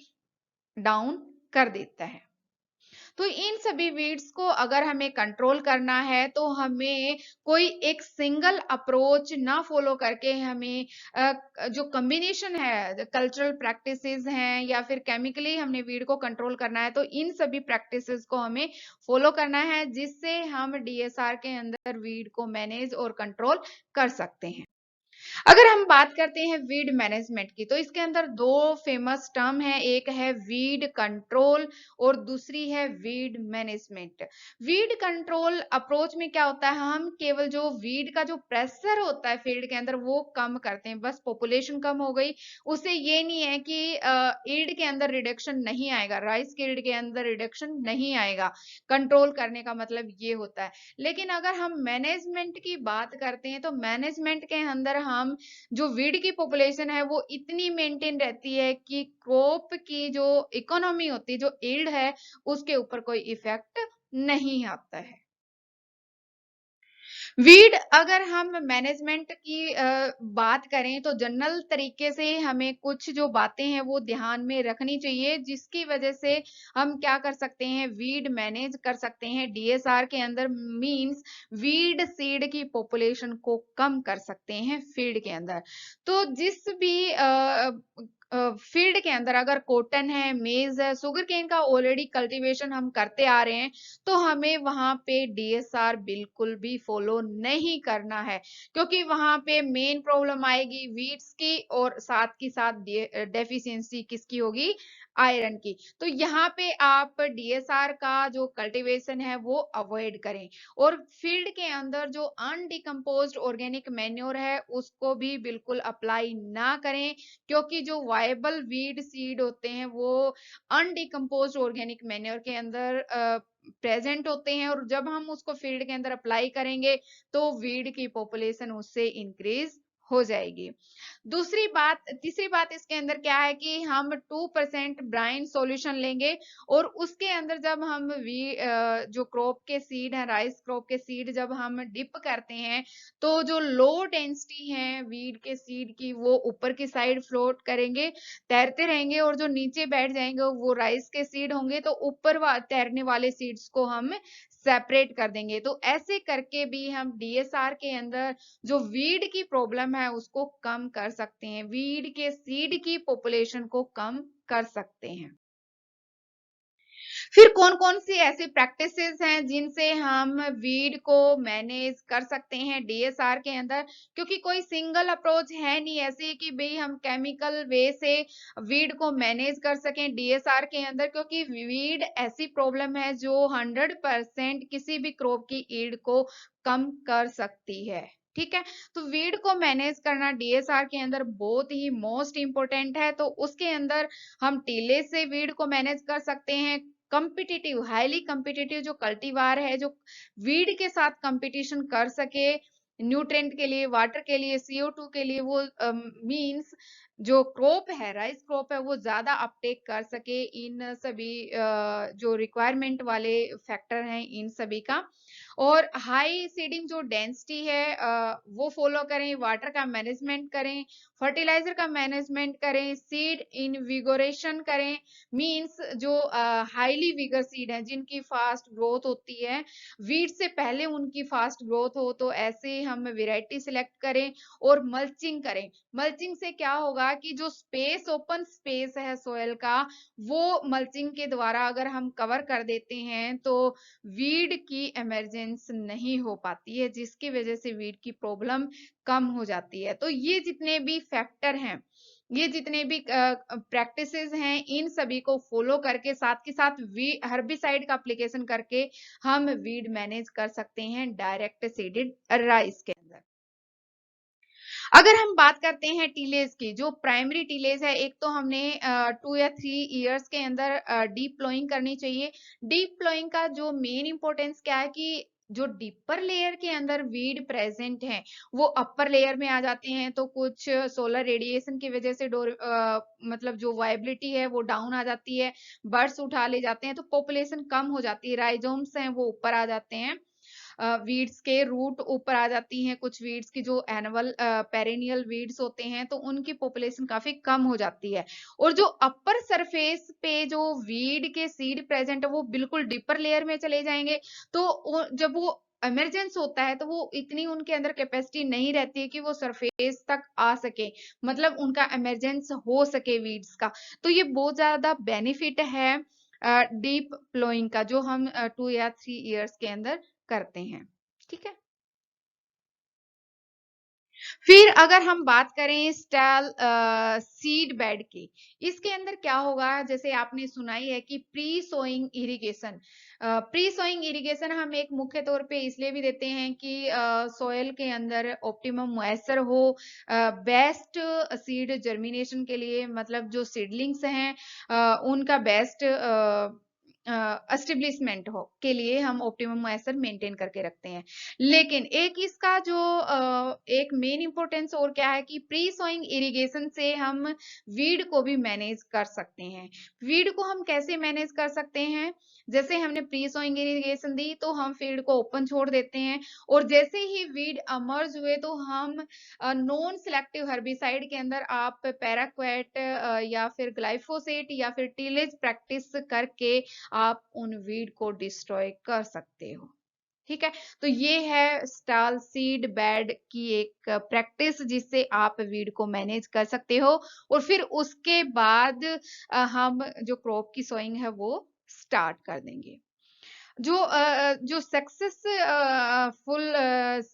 डाउन कर देता है। तो इन सभी वीड्स को अगर हमें कंट्रोल करना है तो हमें कोई एक सिंगल अप्रोच ना फॉलो करके हमें जो कॉम्बिनेशन है, कल्चरल प्रैक्टिसेस हैं या फिर केमिकली हमने वीड को कंट्रोल करना है, तो इन सभी प्रैक्टिसेस को हमें फॉलो करना है जिससे हम डीएसआर के अंदर वीड को मैनेज और कंट्रोल कर सकते हैं। अगर हम बात करते हैं वीड मैनेजमेंट की, तो इसके अंदर दो फेमस टर्म है, एक है वीड कंट्रोल और दूसरी है weed management. Weed control approach में क्या होता है, हम केवल जो वीड का जो प्रेशर होता है फील्ड के अंदर वो कम करते हैं, बस पॉपुलेशन कम हो गई, उससे ये नहीं है कि ईल्ड के अंदर रिडक्शन नहीं आएगा, राइस के ईल्ड के अंदर रिडक्शन नहीं आएगा। कंट्रोल करने का मतलब ये होता है। लेकिन अगर हम मैनेजमेंट की बात करते हैं तो मैनेजमेंट के अंदर हम जो वीड की पॉपुलेशन है वो इतनी मेंटेन रहती है कि क्रॉप की जो इकोनॉमी होती है, जो यील्ड है, उसके ऊपर कोई इफेक्ट नहीं आता है। वीड अगर हम मैनेजमेंट की बात करें तो जनरल तरीके से हमें कुछ जो बातें हैं वो ध्यान में रखनी चाहिए, जिसकी वजह से हम क्या कर सकते हैं, वीड मैनेज कर सकते हैं डीएसआर के अंदर, मींस वीड सीड की पॉपुलेशन को कम कर सकते हैं फील्ड के अंदर। तो जिस भी फील्ड के अंदर अगर कॉटन है, मेज है, शुगर केन का ऑलरेडी कल्टीवेशन हम करते आ रहे हैं, तो हमें वहां पे डीएसआर बिल्कुल भी फॉलो नहीं करना है, क्योंकि वहां पे मेन प्रॉब्लम आएगी वीड्स की और साथ की साथ डेफिशिएंसी किसकी होगी, आयरन की। तो यहाँ पे आप डीएसआर का जो कल्टीवेशन है वो अवॉइड करें, और फील्ड के अंदर जो अनडिकम्पोज्ड ऑर्गेनिक मैन्योर है उसको भी बिल्कुल अप्लाई ना करें, क्योंकि जो वायबल वीड सीड होते हैं वो अनडिकम्पोज्ड ऑर्गेनिक मैन्योर के अंदर प्रेजेंट होते हैं, और जब हम उसको फील्ड के अंदर अप्लाई करेंगे तो वीड की पॉपुलेशन उससे इंक्रीज हो जाएगी। दूसरी बात, तीसरी बात इसके अंदर क्या है कि हम 2% ब्राइन सॉल्यूशन लेंगे, और उसके अंदर जब हम जो क्रॉप के सीड है, राइस क्रॉप के सीड जब हम डिप करते हैं, तो जो लो डेंसिटी है वीड के सीड की वो ऊपर की साइड फ्लोट करेंगे, तैरते रहेंगे, और जो नीचे बैठ जाएंगे वो राइस के सीड होंगे, तो ऊपर तैरने वाले सीड्स को हम सेपरेट कर देंगे। तो ऐसे करके भी हम डीएसआर के अंदर जो वीड की प्रॉब्लम है उसको कम कर सकते हैं, वीड के सीड की पॉपुलेशन को कम कर सकते हैं। फिर कौन-कौन सी ऐसी प्रैक्टिसेस हैं जिनसे हम वीड को मैनेज कर सकते हैं डीएसआर के अंदर, क्योंकि कोई सिंगल अप्रोच है नहीं ऐसी कि भाई हम केमिकल वे से वीड को मैनेज कर सकें डीएसआर के अंदर, क्योंकि वीड ऐसी प्रॉब्लम है जो 100% किसी भी क्रॉप की ईल्ड को कम कर सकती है। ठीक है, तो वीड को मैनेज करना डीएसआर के अंदर बहुत ही मोस्ट इंपोर्टेंट है। तो उसके अंदर हम टीले से वीड को मैनेज कर सकते हैं, कंपिटिटिव, हाईली कंपिटिटिव जो कल्टीवार है, जो वीड के साथ कंपटीशन कर सके, न्यूट्रेंट के लिए, वाटर के लिए, CO2 के लिए, वो मींस जो क्रॉप है, राइस क्रॉप है, वो ज्यादा अपटेक कर सके इन सभी जो रिक्वायरमेंट वाले फैक्टर हैं इन सभी का। और हाई सीडिंग जो डेंसिटी है वो फॉलो करें, वाटर का मैनेजमेंट करें, फर्टिलाइजर का मैनेजमेंट करें, सीड इनविगोरेशन करें, मींस जो हाईली विगर सीड है जिनकी फास्ट ग्रोथ होती है, वीड से पहले उनकी फास्ट ग्रोथ हो, तो ऐसे हम वेराइटी सिलेक्ट करें और मल्चिंग करें। मल्चिंग से क्या होगा कि जो स्पेस, ओपन स्पेस है सोयल का, वो मल्चिंग के द्वारा अगर हम कवर कर देते हैं तो वीड की इमरजेंस नहीं हो पाती है, जिसकी वजह से वीड की प्रॉब्लम कम हो जाती है। तो ये जितने भी फैक्टर हैं, ये जितने भी प्रैक्टिसेस हैं, इन सभी को फॉलो करके साथ के साथ हर्बिसाइड का एप्लीकेशन करके हम वीड मैनेज कर सकते हैं डायरेक्ट सीडेड राइस के अंदर। अगर हम बात करते हैं टीलेज की, जो प्राइमरी टीलेज है, एक तो हमने 2 या 3 इयर्स के अंदर डीप प्लोइंग करनी चाहिए। डीप प्लोइंग का जो मेन इंपॉर्टेंस क्या है कि जो डीपर लेयर के अंदर वीड प्रेजेंट है वो अपर लेयर में आ जाते हैं, तो कुछ सोलर रेडिएशन की वजह से मतलब जो वायबिलिटी है वो डाउन आ जाती है, बर्ड्स उठा ले जाते हैं, तो पॉपुलेशन कम हो जाती है, राइजोम्स हैं वो ऊपर आ जाते हैं, वीड्स के रूट ऊपर आ जाती हैं, कुछ वीड्स की जो एनुअल पेरेनियल वीड्स होते हैं तो उनकी पॉपुलेशन काफी कम हो जाती है। और जो अपर सरफेस पे जो वीड के सीड प्रेजेंट है वो बिल्कुल डीपर लेयर में चले जाएंगे, तो जब वो इमरजेंस होता है तो वो इतनी उनके अंदर कैपेसिटी नहीं रहती है कि वो सरफेस तक आ सके, मतलब उनका इमरजेंस हो सके वीड्स का। तो ये बहुत ज्यादा बेनिफिट है डीप प्लोइंग का, जो हम 2 या 3 इयर्स के अंदर करते हैं। ठीक है। फिर अगर हम बात करें स्टैल सीड बेड की, इसके अंदर क्या होगा, जैसे आपने सुना ही है कि pre sowing irrigation, pre sowing irrigation हम एक मुख्य तौर पे इसलिए भी देते हैं कि सोयल के अंदर ऑप्टिमम मॉइस्चर हो, बेस्ट सीड जर्मिनेशन के लिए, मतलब जो सीडलिंग्स हैं उनका बेस्ट एस्टेब्लिशमेंट हो के लिए हम ऑप्टिमम मॉइस्चर मेंटेन करके रखते हैं। लेकिन एक इसका जो एक मेन इंपॉर्टेंस और क्या है कि प्री सोइंग इरिगेशन से हम वीड को भी मैनेज कर सकते हैं। वीड को हम कैसे मैनेज कर सकते हैं, जैसे हमने प्री सोइंग इरिगेशन दी तो हम फील्ड को ओपन छोड़ देते हैं, और जैसे ही वीड अमर्ज हुए तो हम नॉन सिलेक्टिव हर्बिसाइड के अंदर आप पैराक्वेट या फिर ग्लाइफोसेट या फिर टीलेज प्रैक्टिस करके आप उन वीड को डिस्ट्रॉय कर सकते हो। ठीक है, तो ये है स्टाल सीड बेड की एक प्रैक्टिस जिससे आप वीड को मैनेज कर सकते हो, और फिर उसके बाद हम जो क्रॉप की सोइंग है वो स्टार्ट कर देंगे। जो सक्सेसफुल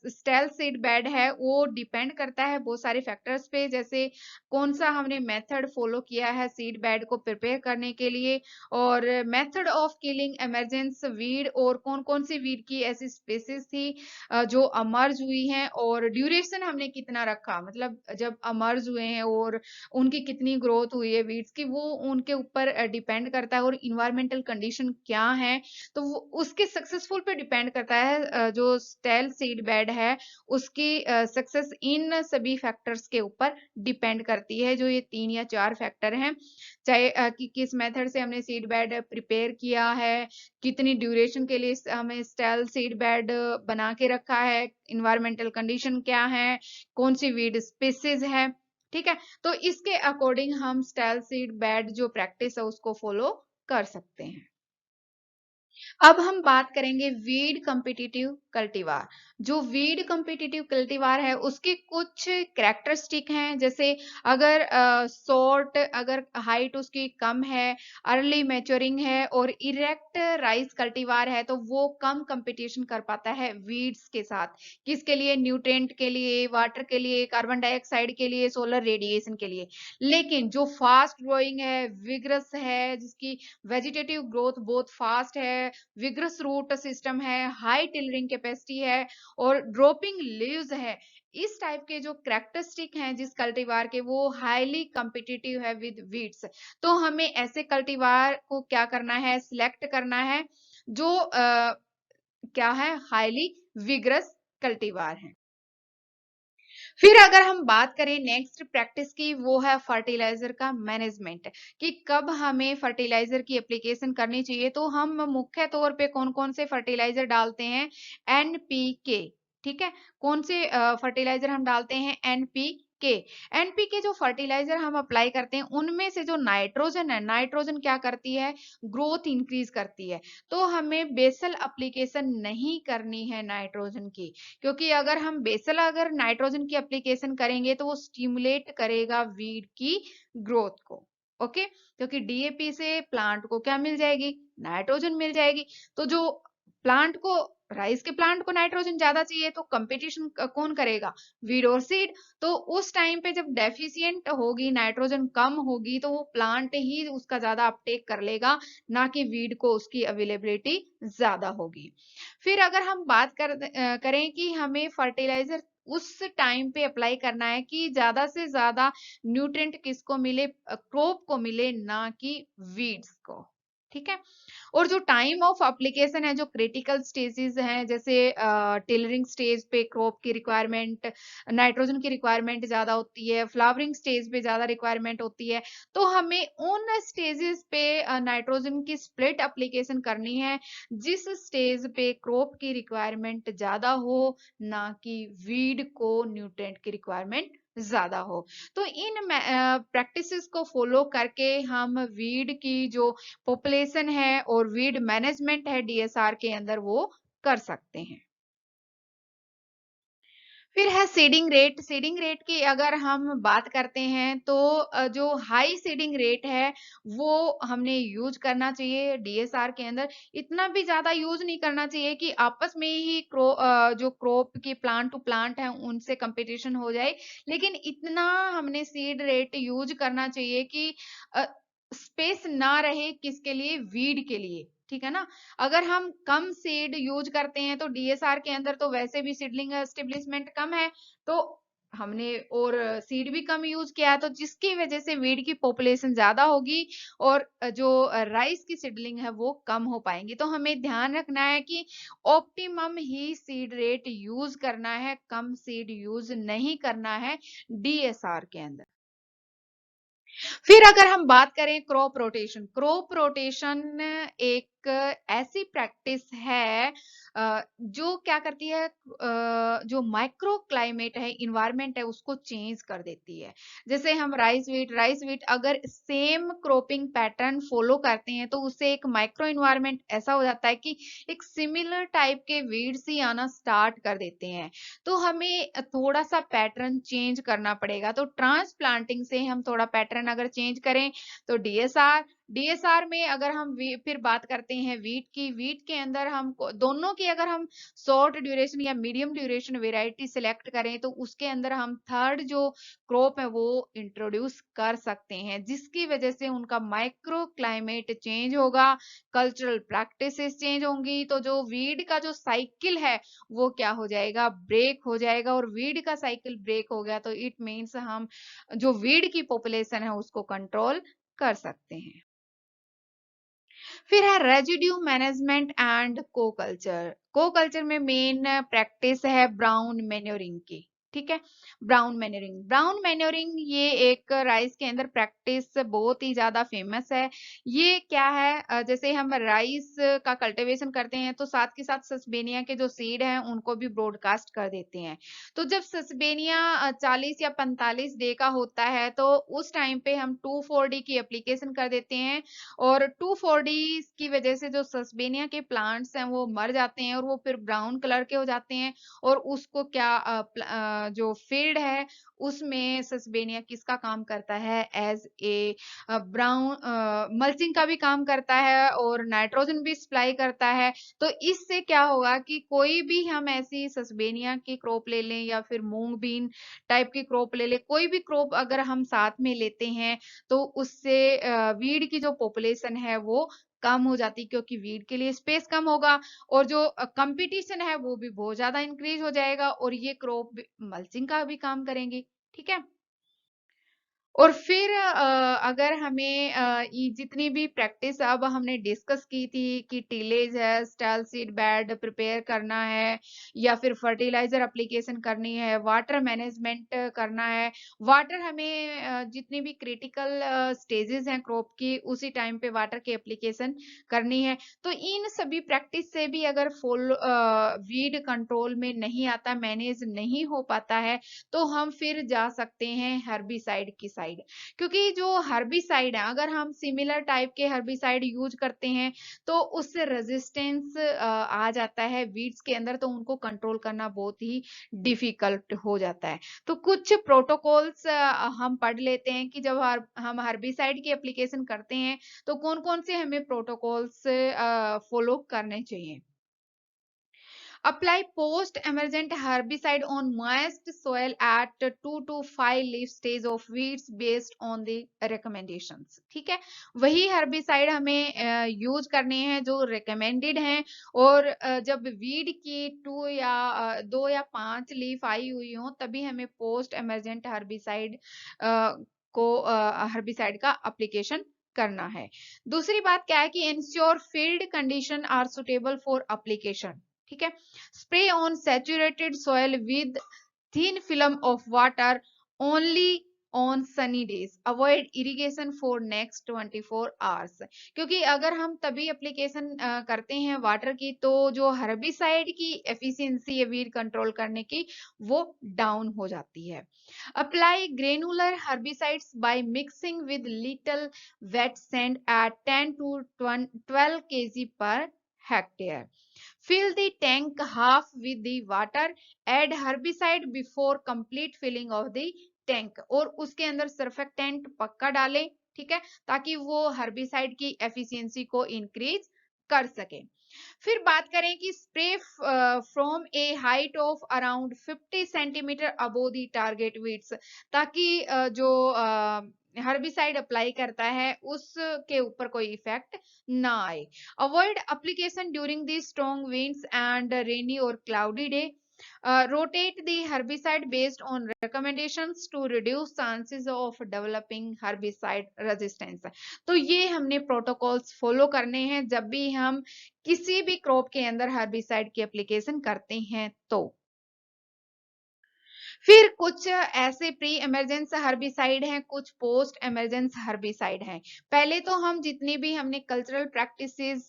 स्टेल सीड बेड है वो डिपेंड करता है बहुत सारे फैक्टर्स पे, जैसे कौन सा हमने मेथड फॉलो किया है सीड बेड को प्रिपेयर करने के लिए, और method of killing emergence weed, और कौन कौन सी वीड की ऐसी स्पेसीज थी जो अमर्ज हुई हैं, और ड्यूरेशन हमने कितना रखा, मतलब जब अमर्ज हुए हैं और उनकी कितनी ग्रोथ हुई है वीड्स की, वो उनके ऊपर डिपेंड करता है, और इन्वायरमेंटल कंडीशन क्या है, तो वो उसके सक्सेसफुल पे डिपेंड करता है। जो स्टेल सीड बेड है उसकी सक्सेस इन सभी फैक्टर्स के ऊपर डिपेंड करती है, जो ये 3 या 4 फैक्टर हैं, चाहे कि किस मेथड से हमने सीड बेड प्रिपेयर किया है, कितनी ड्यूरेशन के लिए हमें स्टेल सीड बेड बना के रखा है, इन्वायरमेंटल कंडीशन क्या है, कौन सी वीड स्पीसीज है। ठीक है, तो इसके अकॉर्डिंग हम स्टेल सीड बेड जो प्रैक्टिस है उसको फॉलो कर सकते हैं। अब हम बात करेंगे वीड कम्पिटिटिव कल्टीवार। जो वीड कम्पिटिटिव कल्टीवार है उसके कुछ कैरेक्टरिस्टिक हैं, जैसे अगर शॉर्ट, अगर हाइट उसकी कम है, अर्ली मैच्योरिंग है और इरेक्ट राइस कल्टीवार है, तो वो कम कंपटीशन कर पाता है वीड्स के साथ। किसके लिए? न्यूट्रेंट के लिए, वाटर के लिए, कार्बन डाइऑक्साइड के लिए, सोलर रेडिएशन के लिए। लेकिन जो फास्ट ग्रोइंग है, विग्रस है, जिसकी वेजिटेटिव ग्रोथ बहुत फास्ट है, है, विग्रस रूट सिस्टम है, हाई टिलरिंग कैपेसिटी है और ड्रॉपिंग लीव्स है। इस टाइप के जो कैरेक्टरिस्टिक हैं जिस कल्टीवार के, वो हाईली कॉम्पिटिटिव है विद वीड्स। तो हमें ऐसे कल्टीवार को क्या करना है, सिलेक्ट करना है जो क्या है, हाईली विग्रस कल्टीवार है। फिर अगर हम बात करें नेक्स्ट प्रैक्टिस की, वो है फर्टिलाइजर का मैनेजमेंट, कि कब हमें फर्टिलाइजर की एप्लीकेशन करनी चाहिए। तो हम मुख्य तौर पे कौन कौन से फर्टिलाइजर डालते हैं, एनपीके, ठीक है। कौन से फर्टिलाइजर हम डालते हैं, एनपीके। एनपीके जो फर्टिलाइजर हम अप्लाई करते हैं, उनमें से जो नाइट्रोजन है, नाइट्रोजन क्या करती है, ग्रोथ इंक्रीज करती है। तो हमें बेसल एप्लीकेशन नहीं करनी है नाइट्रोजन की, क्योंकि अगर नाइट्रोजन की एप्लीकेशन करेंगे तो वो स्टिमुलेट करेगा वीड की ग्रोथ को। ओके, क्योंकि डीएपी से प्लांट को क्या मिल जाएगी, नाइट्रोजन मिल जाएगी। तो जो प्लांट को, राइस के प्लांट को नाइट्रोजन ज्यादा चाहिए, तो कंपटीशन कौन करेगा, वीड और सीड। तो उस टाइम पे जब डेफिशिएंट होगी, नाइट्रोजन कम होगी, तो वो प्लांट ही उसका ज्यादा अपटेक कर लेगा, ना कि वीड को उसकी अवेलेबिलिटी ज्यादा होगी। फिर अगर हम बात करें कि हमें फर्टिलाइजर उस टाइम पे अप्लाई करना है कि ज्यादा से ज्यादा न्यूट्रिएंट किसको मिले, क्रोप को मिले, ना कि वीड्स को, ठीक है। और जो टाइम ऑफ एप्लीकेशन है, जो क्रिटिकल स्टेजेस हैं, जैसे टिलरिंग स्टेज पे क्रॉप की रिक्वायरमेंट, नाइट्रोजन की रिक्वायरमेंट ज्यादा होती है, फ्लावरिंग स्टेज पे ज्यादा रिक्वायरमेंट होती है। तो हमें उन स्टेजेस पे नाइट्रोजन की स्प्लिट एप्लीकेशन करनी है जिस स्टेज पे क्रॉप की रिक्वायरमेंट ज्यादा हो, ना कि वीड को न्यूट्रिएंट की रिक्वायरमेंट ज्यादा हो। तो इन प्रैक्टिसेस को फॉलो करके हम वीड की जो पॉपुलेशन है और वीड मैनेजमेंट है डीएसआर के अंदर, वो कर सकते हैं। फिर है सीडिंग रेट। सीडिंग रेट की अगर हम बात करते हैं तो जो हाई सीडिंग रेट है वो हमने यूज करना चाहिए डीएसआर के अंदर। इतना भी ज्यादा यूज नहीं करना चाहिए कि आपस में ही जो क्रॉप की प्लांट टू प्लांट है उनसे कंपटीशन हो जाए, लेकिन इतना हमने सीड रेट यूज करना चाहिए कि स्पेस ना रहे किसके लिए, वीड के लिए, ठीक है ना। अगर हम कम सीड यूज करते हैं तो डीएसआर के अंदर तो वैसे भी सीडलिंग एस्टेब्लिशमेंट कम है, तो हमने और सीड भी कम यूज किया है, तो जिसकी वजह से वीड की पॉपुलेशन ज्यादा होगी और जो राइस की सीडलिंग है वो कम हो पाएंगी। तो हमें ध्यान रखना है कि ऑप्टिमम ही सीड रेट यूज करना है, कम सीड यूज नहीं करना है डीएसआर के अंदर। फिर अगर हम बात करें क्रॉप रोटेशन, क्रॉप रोटेशन एक ऐसी प्रैक्टिस है जो क्या करती है, जो माइक्रो क्लाइमेट है, इन्वायरमेंट है, उसको चेंज कर देती है। जैसे हम राइस वीट अगर सेम क्रॉपिंग पैटर्न फॉलो करते हैं तो उससे एक माइक्रो इन्वायरमेंट ऐसा हो जाता है कि एक सिमिलर टाइप के वीड्स ही आना स्टार्ट कर देते हैं। तो हमें थोड़ा सा पैटर्न चेंज करना पड़ेगा। तो ट्रांसप्लांटिंग से हम थोड़ा पैटर्न अगर चेंज करें तो डीएसआर में अगर हम फिर बात करते हैं वीट के अंदर हम दोनों की अगर हम शॉर्ट ड्यूरेशन या मीडियम ड्यूरेशन वेराइटी सिलेक्ट करें तो उसके अंदर हम थर्ड जो क्रॉप है वो इंट्रोड्यूस कर सकते हैं, जिसकी वजह से उनका माइक्रो क्लाइमेट चेंज होगा, कल्चरल प्रैक्टिसेस चेंज होंगी। तो जो वीड का जो साइकिल है वो क्या हो जाएगा, ब्रेक हो जाएगा। और वीड का साइकिल ब्रेक हो गया तो इट मीन्स हम जो वीड की पॉपुलेशन है उसको कंट्रोल कर सकते हैं। फिर है रेजिड्यू मैनेजमेंट एंड कोकल्चर। कोकल्चर में मेन प्रैक्टिस है ब्राउन मैन्योरिंग की, ठीक है। ब्राउन मैन्योरिंग ये एक राइस के अंदर प्रैक्टिस बहुत ही ज्यादा फेमस है। ये क्या है, जैसे हम राइस का कल्टीवेशन करते हैं तो साथ के साथ सस्पेनिया के जो सीड हैं उनको भी ब्रॉडकास्ट कर देते हैं। तो जब सस्पेनिया 40 या 45 डे का होता है तो उस टाइम पे हम 2,4-D की एप्लीकेशन कर देते हैं, और 2,4-D की वजह से जो सस्पेनिया के प्लांट्स हैं वो मर जाते हैं और वो फिर ब्राउन कलर के हो जाते हैं। और उसको क्या जो फील्ड है उसमें सस्पेनिया किसका काम करता है, एज ए ब्राउन मल्चिंग का भी काम करता है और नाइट्रोजन भी सप्लाई करता है। तो इससे क्या होगा कि कोई भी हम ऐसी सस्पेनिया की क्रॉप ले लें या फिर मूंग बीन टाइप की क्रॉप ले लें, कोई भी क्रॉप अगर हम साथ में लेते हैं तो उससे वीड की जो पॉपुलेशन है वो कम हो जाती, क्योंकि वीड के लिए स्पेस कम होगा और जो कंपटीशन है वो भी बहुत ज्यादा इंक्रीज हो जाएगा और ये क्रॉप मल्चिंग का भी काम करेंगी। ठीक है। और फिर अगर हमें ये जितनी भी प्रैक्टिस अब हमने डिस्कस की थी कि टिलेज है, स्टैल सीड बेड प्रिपेयर करना है या फिर फर्टिलाइजर एप्लीकेशन करनी है, वाटर मैनेजमेंट करना है, वाटर हमें जितनी भी क्रिटिकल स्टेजेस हैं क्रॉप की उसी टाइम पे वाटर की एप्लीकेशन करनी है। तो इन सभी प्रैक्टिस से भी अगर फुल वीड कंट्रोल में नहीं आता, मैनेज नहीं हो पाता है, तो हम फिर जा सकते हैं हर्बिसाइड की साइड, क्योंकि जो हर्बिसाइड है अगर हम सिमिलर टाइप के हर्बिसाइड यूज करते हैं तो उससे रेजिस्टेंस आ जाता है वीड्स के अंदर, तो उनको कंट्रोल करना बहुत ही डिफिकल्ट हो जाता है। तो कुछ प्रोटोकॉल्स हम पढ़ लेते हैं कि जब हम हर्बिसाइड की एप्लीकेशन करते हैं तो कौन कौन से हमें प्रोटोकॉल्स फॉलो करने चाहिए। Apply post-emergent herbicide on moist soil at 2 to 5 leaf stage of weeds based on the recommendations। ठीक है, वही herbicide हमें यूज करने हैं जो recommended हैं और जब वीड की 2 या 5 लीफ आई हुई हो तभी हमें पोस्ट emergent herbicide को herbicide का application करना है। दूसरी बात क्या है कि ensure field condition are suitable for application। ठीक है, spray on saturated soil with thin film of water only on sunny days, avoid irrigation for next 24 hours। क्योंकि अगर हम तभी एप्लीकेशन करते हैं वाटर की तो जो हर्बिसाइड की एफिशिएंसी है वीड कंट्रोल करने की वो डाउन हो जाती है। Apply granular herbicides by mixing with little wet sand at 10 to 12 kg per hectare। Fill the tank half with the water, add herbicide before complete filling of the tank। और उसके अंदर surfactant पक्का डालें, ठीक है, ताकि वो हर्बिसाइड की एफिशिएंसी को इंक्रीज कर सके। फिर बात करें कि spray from A height of around 50 centimetre above the target weeds, ताकि जो हर्बिसाइड अप्लाई करता है उसके ऊपर कोई इफेक्ट ना आए। Avoid application during the strong winds and rainy और cloudy day. Rotate the herbicide based on recommendations to reduce chances of developing herbicide resistance। तो ये हमने प्रोटोकॉल्स फॉलो करने हैं जब भी हम किसी भी क्रॉप के अंदर हर्बिसाइड की एप्लीकेशन करते हैं तो। फिर कुछ ऐसे प्री इमरजेंस हर्बिसाइड हैं, कुछ पोस्ट इमरजेंस हर्बिसाइड हैं। पहले तो हम जितनी भी हमने कल्चरल प्रैक्टिसेस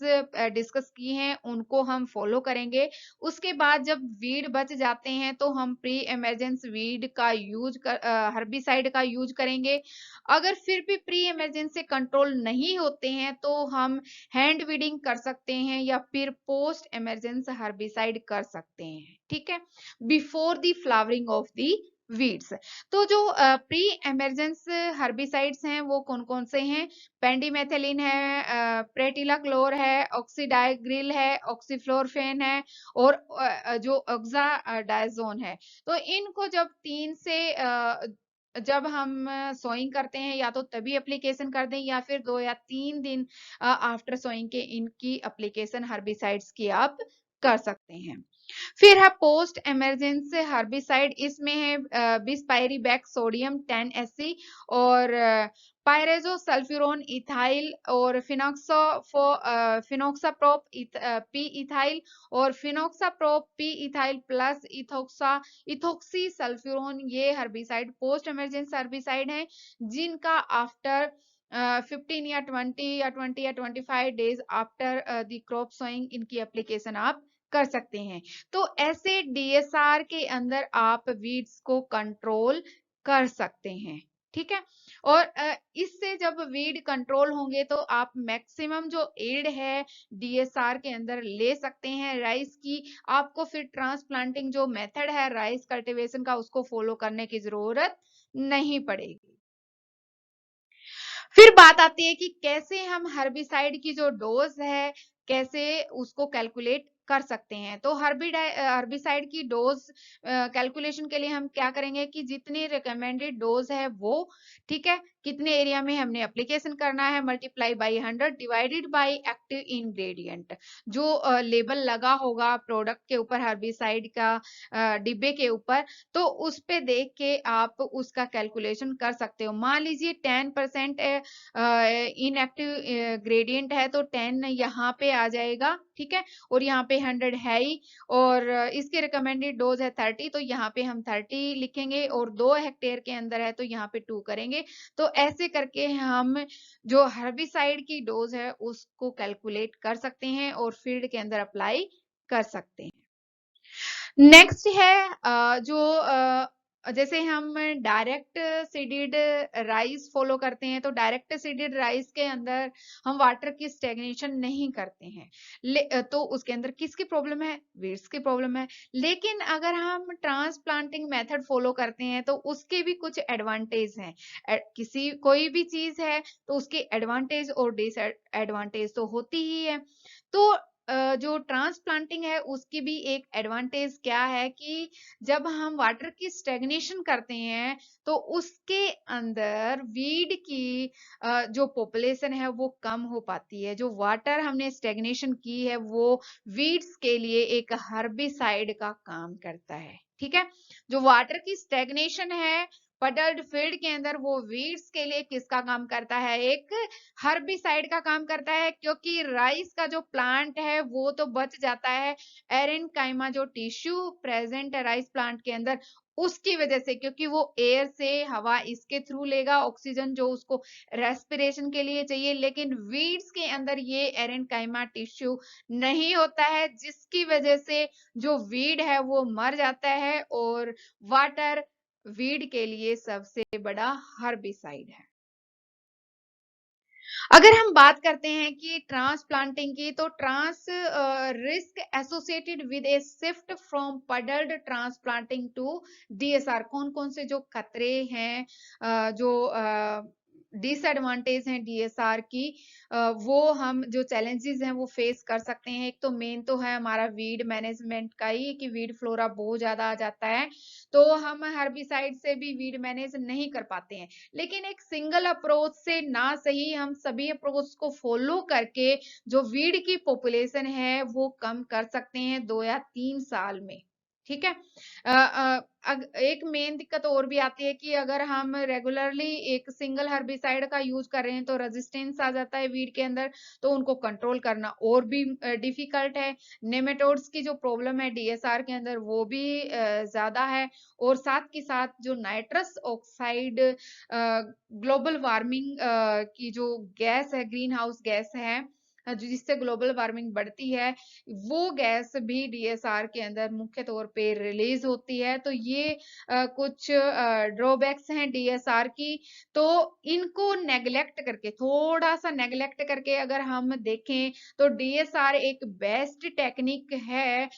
डिस्कस की हैं उनको हम फॉलो करेंगे। उसके बाद जब वीड बच जाते हैं तो हम प्री इमरजेंस वीड का यूज हर्बिसाइड का यूज करेंगे। अगर फिर भी प्री इमरजेंस से कंट्रोल नहीं होते हैं तो हम हैंड वीडिंग कर सकते हैं या फिर पोस्ट इमरजेंस हर्बिसाइड कर सकते हैं। ठीक है, before the flowering of the weeds. तो जो प्री एमरजेंस हर्बिसाइड्स हैं वो कौन कौन से हैं? पेंडिमेथिलिन है, प्रेटिलाक्लोर है, ऑक्सीडाइग्रिल है, ऑक्सीफ्लोरफेन है और जो ऑक्साडाइजोन है। तो इनको जब 3 से जब हम सोइंग करते हैं या तो तभी एप्लीकेशन कर दें या फिर 2 या 3 दिन आफ्टर सोइंग के इनकी एप्लीकेशन हर्बिसाइड्स की आप कर सकते हैं। फिर है पोस्ट इमरजेंस हर्बिसाइड, इसमें है बिस्पायरीबैक सोडियम 10 SC और पायरेजोसल्फ्यूरोन इथाइल और फिनोक्साप्रोप पी इथाइल और फिनोक्साप्रोप पी इथाइल प्लस इथोक्सी सल्फ्यूरोन। ये हर्बिसाइड पोस्ट इमरजेंस हर्बिसाइड हैं जिनका आफ्टर 15 या 20 या 25 days after the crop sowing इनकी एप्लीकेशन आप कर सकते हैं। तो ऐसे डीएसआर के अंदर आप वीड्स को कंट्रोल कर सकते हैं। ठीक है, और इससे जब वीड कंट्रोल होंगे तो आप मैक्सिमम जो एड है डीएसआर के अंदर ले सकते हैं राइस की। आपको फिर ट्रांसप्लांटिंग जो मेथड है राइस कल्टीवेशन का उसको फॉलो करने की जरूरत नहीं पड़ेगी। फिर बात आती है कि कैसे हम हर्बिसाइड की जो डोज है कैसे उसको कैलकुलेट कर सकते हैं। तो हर्बिसाइड की डोज कैलकुलेशन के लिए हम क्या करेंगे कि जितनी रिकमेंडेड डोज है वो, ठीक है, कितने एरिया में हमने एप्लीकेशन करना है, multiply by 100 divided by active ingredient. जो लेबल लगा होगा प्रोडक्ट के ऊपर, हर्बिसाइड का डिब्बे के ऊपर, तो उस पे देख के आप उसका कैलकुलेशन कर सकते हो। मान लीजिए 10% इनएक्टिव ग्रेडियंट है तो 10 यहाँ पे आ जाएगा, ठीक है, और यहाँ पे 100 है ही, और इसके रिकमेंडेड डोज है 30, तो यहाँ पे हम 30 लिखेंगे, और 2 हेक्टेयर के अंदर है तो यहाँ पे 2 करेंगे। तो ऐसे करके हम जो हर्बिसाइड की डोज है उसको कैलकुलेट कर सकते हैं और फील्ड के अंदर अप्लाई कर सकते हैं। नेक्स्ट है जैसे हम डायरेक्ट सीडेड राइस फॉलो करते हैं, तो डायरेक्ट सीडेड राइस के अंदर हम वाटर की स्टेग्नेशन नहीं करते हैं, तो उसके अंदर किसकी प्रॉब्लम है? वीड्स की प्रॉब्लम है। लेकिन अगर हम ट्रांसप्लांटिंग मेथड फॉलो करते हैं तो उसके भी कुछ एडवांटेज हैं। किसी कोई भी चीज है तो उसके एडवांटेज और डिसएडवांटेज तो होती ही है। तो जो ट्रांसप्लांटिंग है उसकी भी एक एडवांटेज क्या है कि जब हम वाटर की स्टेग्नेशन करते हैं तो उसके अंदर वीड की जो पॉपुलेशन है वो कम हो पाती है। जो वाटर हमने स्टेग्नेशन की है वो वीड्स के लिए एक हर्बिसाइड का काम करता है, ठीक है। जो वाटर की स्टेग्नेशन है पडल्ड फील्ड के अंदर, वो वीड्स के लिए किसका काम करता है? एक हर्बिसाइड का काम करता है, क्योंकि राइस का जो प्लांट है वो तो बच जाता है, एरेनकाइमा जो टिश्यू प्रेजेंट है राइस प्लांट के अंदर उसकी वजह से, क्योंकि वो एयर से हवा इसके थ्रू लेगा ऑक्सीजन जो उसको रेस्पिरेशन के लिए चाहिए। लेकिन वीड्स के अंदर ये एरेनकाइमा टिश्यू नहीं होता है, जिसकी वजह से जो वीड है वो मर जाता है, और वाटर वीड के लिए सबसे बड़ा हर्बिसाइड है। अगर हम बात करते हैं कि ट्रांसप्लांटिंग की, तो risk associated with a shift from puddled transplanting to DSR, कौन कौन से जो खतरे हैं, जो डिसएडवांटेज हैं डीएसआर की, वो हम जो चैलेंजेस हैं वो फेस कर सकते हैं। एक तो मेन तो है हमारा वीड मैनेजमेंट का ही, कि वीड फ्लोरा बहुत ज्यादा आ जाता है, तो हम हर्बिसाइड से भी वीड मैनेज नहीं कर पाते हैं। लेकिन एक सिंगल अप्रोच से ना सही, हम सभी अप्रोच को फॉलो करके जो वीड की पॉपुलेशन है वो कम कर सकते हैं 2 या 3 साल में, ठीक है। एक मेन दिक्कत और भी आती है कि अगर हम रेगुलरली एक सिंगल हर्बिसाइड का यूज कर रहे हैं तो रेजिस्टेंस आ जाता है वीड के अंदर, तो उनको कंट्रोल करना और भी डिफिकल्ट है। नेमेटोड्स की जो प्रॉब्लम है डीएसआर के अंदर वो भी ज्यादा है, और साथ के साथ जो नाइट्रस ऑक्साइड ग्लोबल वार्मिंग की जो गैस है, ग्रीन हाउस गैस है, जिससे ग्लोबल वार्मिंग बढ़ती है, वो गैस भी डीएसआर के अंदर मुख्य तौर पे रिलीज होती है। तो ये कुछ ड्रॉबैक्स हैं डीएसआर की। तो इनको नेग्लेक्ट करके, थोड़ा सा नेग्लेक्ट करके अगर हम देखें तो डीएसआर एक बेस्ट टेक्निक है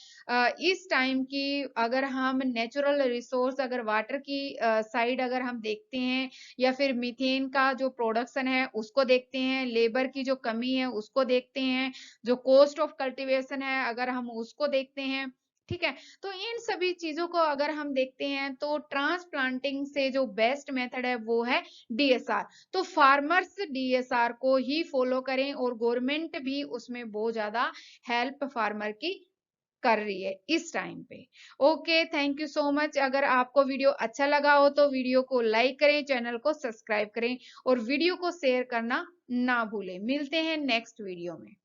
इस टाइम की। अगर हम नेचुरल रिसोर्स, अगर वाटर की साइड अगर हम देखते हैं, या फिर मीथेन का जो प्रोडक्शन है उसको देखते हैं, लेबर की जो कमी है उसको देखते हैं, जो कॉस्ट ऑफ कल्टीवेशन है अगर हम उसको देखते हैं, ठीक है। तो इन सभी चीजों को अगर हम देखते हैं तो ट्रांसप्लांटिंग से जो बेस्ट मेथड है वो है डीएसआर। तो फार्मर्स डीएसआर को ही फॉलो करें, और गवर्नमेंट भी उसमें बहुत ज्यादा हेल्प फार्मर की कर रही है इस टाइम पे। Okay, thank you so much. अगर आपको वीडियो अच्छा लगा हो तो वीडियो को लाइक करें, चैनल को सब्सक्राइब करें, और वीडियो को शेयर करना ना भूलें। मिलते हैं नेक्स्ट वीडियो में।